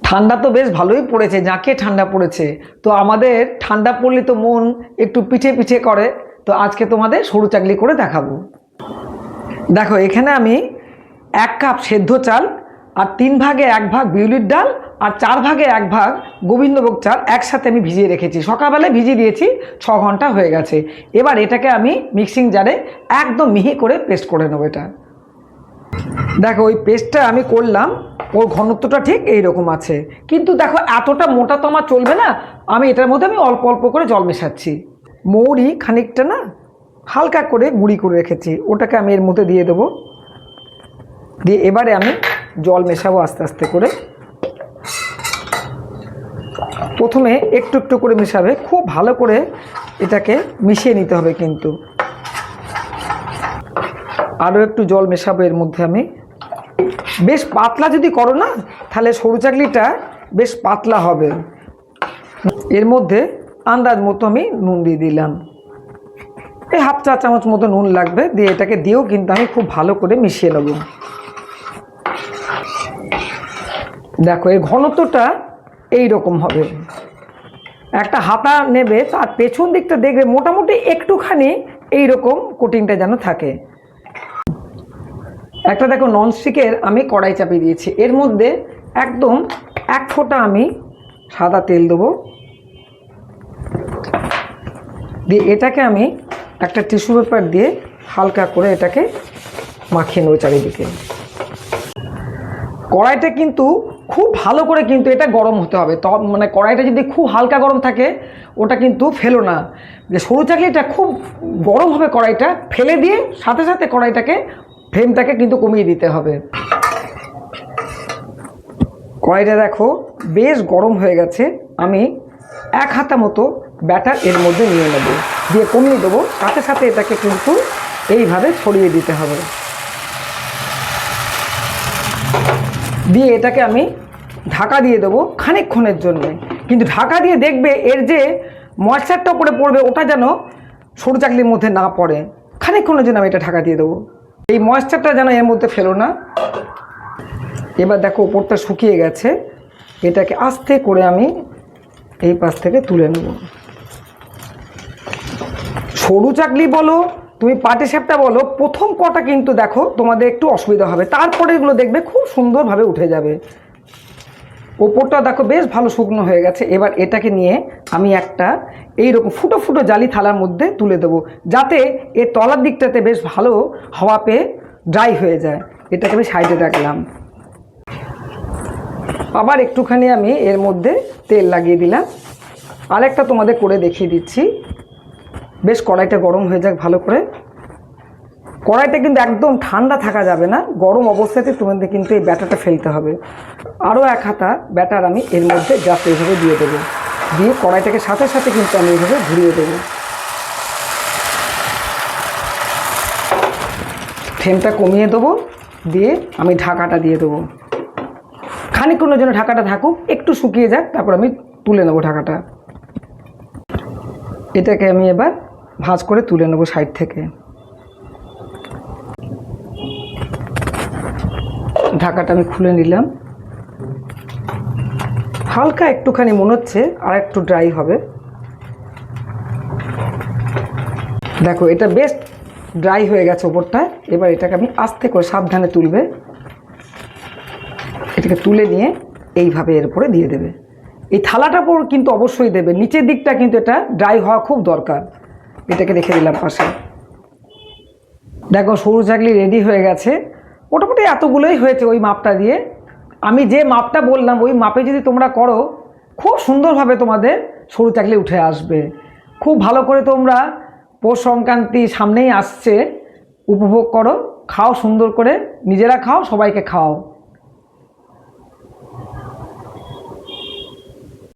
ঠান্ডা তো বেশ ভালোই পড়েছে, যাকে ঠান্ডা পড়েছে। তো আমাদের ঠান্ডা পড়লে তো মন একটু পিঠে পিঠে করে। তো আজকে তোমাদের সরু চাকলি করে দেখাবো। দেখো এখানে আমি 1 কাপ সেদ্ধ চাল আর 3 ভাগে 1 ভাগ বিউলির ডাল আর 4 ভাগে 1 ভাগ গোবিন্দভোগ চাল একসাথে আমি ভিজিয়ে রেখেছি। সকালবেলায় ভিজিয়ে দিয়েছি, 6 ঘন্টা হয়ে গেছে। এবার এটাকে আমি মিক্সিং জারে একদম মিহি করে পেস্ট করে নেবো। এটা দেখো ওই পেস্টটা আমি করলাম, ওর ঘনত্বটা ঠিক এইরকম আছে। কিন্তু দেখো এতটা মোটা তো আমার চলবে না, আমি এটার মধ্যে অল্প অল্প করে জল মেশাচ্ছি। মৌরি খানিকটা না হালকা করে গুঁড়ি করে রেখেছি, ওটাকে আমি এর মধ্যে দিয়ে দেবো। দিয়ে এবারে আমি জল মেশাবো আস্তে আস্তে করে। প্রথমে একটু একটু করে মেশাবে, খুব ভালো করে এটাকে মিশিয়ে নিতে হবে। কিন্তু আরও একটু জল মেশাবো এর মধ্যে আমি। বেশ পাতলা যদি করো না, তাহলে সরু চাকলিটা বেশ পাতলা হবে। এর মধ্যে আন্দাজ মতো আমি নুন দিয়ে দিলাম, এই 1/2 চা চামচ মতো নুন লাগবে। দিয়ে এটাকে দিয়েও কিন্তু আমি খুব ভালো করে মিশিয়ে নেব। দেখো এর ঘনত্বটা এই রকম হবে। একটা হাতা নেবে, তার পেছন দিকটা দেখবে মোটামুটি একটুখানি এই রকম কোটিংটা যেন থাকে। একটা দেখো ননস্টিকের আমি কড়াই চাপিয়ে দিয়েছি, এর মধ্যে একদম 1 ফোঁটা আমি সাদা তেল দেবো। দিয়ে এটাকে আমি একটা টিস্যু পেপার দিয়ে হালকা করে এটাকে মাখিয়ে নেবো চারিদিকে। কড়াইটা কিন্তু খুব ভালো করে কিন্তু এটা গরম হতে হবে। মানে কড়াইটা যদি খুব হালকা গরম থাকে ওটা কিন্তু ফেলো না। যে সরু চাকলিটা খুব গরম হবে, কড়াইটা ফেলে দিয়ে সাথে সাথে কড়াইটাকে ফ্লেমটাকে কিন্তু কমিয়ে দিতে হবে। কড়াইটা দেখো বেশ গরম হয়ে গেছে। আমি 1 হাতা মতো ব্যাটার এর মধ্যে নিয়ে নেব, দিয়ে কমিয়ে দেবো। সাথে সাথে এটাকে কিন্তু এইভাবে ছড়িয়ে দিতে হবে। দিয়ে এটাকে আমি ঢাকা দিয়ে দেবো খানিকক্ষণের জন্য। কিন্তু ঢাকা দিয়ে দেখবে এর যে ময়েশ্চারটা উপরে পড়বে ওটা যেন সরু চাকলির মধ্যে না পড়ে। খানিকক্ষণের জন্য আমি এটা ঢাকা দিয়ে দেবো, এই ময়েশ্চারটা যেন এর মধ্যে ফেলো না। এবার দেখো ওপরটা শুকিয়ে গেছে, এটাকে আস্তে করে আমি এই পাশ থেকে তুলে নেব। সরু চাকলি বলো তুমি পাটিসাপটা বলো, প্রথম কটা কিন্তু দেখো তোমাদের একটু অসুবিধা হবে, তারপরে এগুলো দেখবে খুব সুন্দরভাবে উঠে যাবে। ওপরটা দেখো বেশ ভালো শুকনো হয়ে গেছে। এবার এটাকে নিয়ে আমি একটা এইরকম ফুটো ফুটো জালি থালার মধ্যে তুলে দেবো, যাতে এর তলার দিকটাতে বেশ ভালো হাওয়া পেয়ে ড্রাই হয়ে যায়। এটাকে আমি সাইডে রাখলাম। আবার একটুখানি আমি এর মধ্যে তেল লাগিয়ে দিলাম। আরেকটা তোমাদের করে দেখিয়ে দিচ্ছি। বেশ কড়াইটা গরম হয়ে যাক ভালো করে। কড়াইটা কিন্তু একদম ঠান্ডা থাকা যাবে না, গরম অবস্থাতে তোমাদের কিন্তু এই ব্যাটারটা ফেলতে হবে। আরও 1 হাতা ব্যাটার আমি এর মধ্যে জাস্ট এইভাবে দিয়ে দেবো। দিয়ে কড়াইটাকে সাথে সাথে কিন্তু আমি এইভাবে ঘুরিয়ে দেবো। ফ্লেমটা কমিয়ে দেবো, দিয়ে আমি ঢাকাটা দিয়ে দেবো। খানিকক্ষণের জন্য ঢাকাটা থাকুক, একটু শুকিয়ে যাক, তারপর আমি তুলে নেবো ঢাকাটা। এটাকে আমি এবার ভাঁজ করে তুলে নেবো সাইড থেকে। ঢাকাটা আমি খুলে নিলাম। হালকা একটুখানি মনে হচ্ছে আর একটু ড্রাই হবে। দেখো এটা বেশ ড্রাই হয়ে গেছে ওপরটা। এবার এটাকে আমি আস্তে করে সাবধানে তুলবে। এটাকে তুলে নিয়ে এইভাবে এর উপরে দিয়ে দেবে। এই থালাটার উপর কিন্তু অবশ্যই দেবে, নিচের দিকটা কিন্তু এটা ড্রাই হওয়া খুব দরকার। এটাকে রেখে দিলাম পাশে। দেখো সরু চাকলি রেডি হয়ে গেছে। মোটামুটি এতগুলোই হয়েছে ওই মাপটা দিয়ে। আমি যে মাপটা বললাম ওই মাপে যদি তোমরা করো, খুব সুন্দরভাবে তোমাদের সরু চাকলি উঠে আসবে। খুব ভালো করে তোমরা পৌষ সংক্রান্তি সামনেই আসছে, উপভোগ করো, খাও সুন্দর করে, নিজেরা খাও, সবাইকে খাও।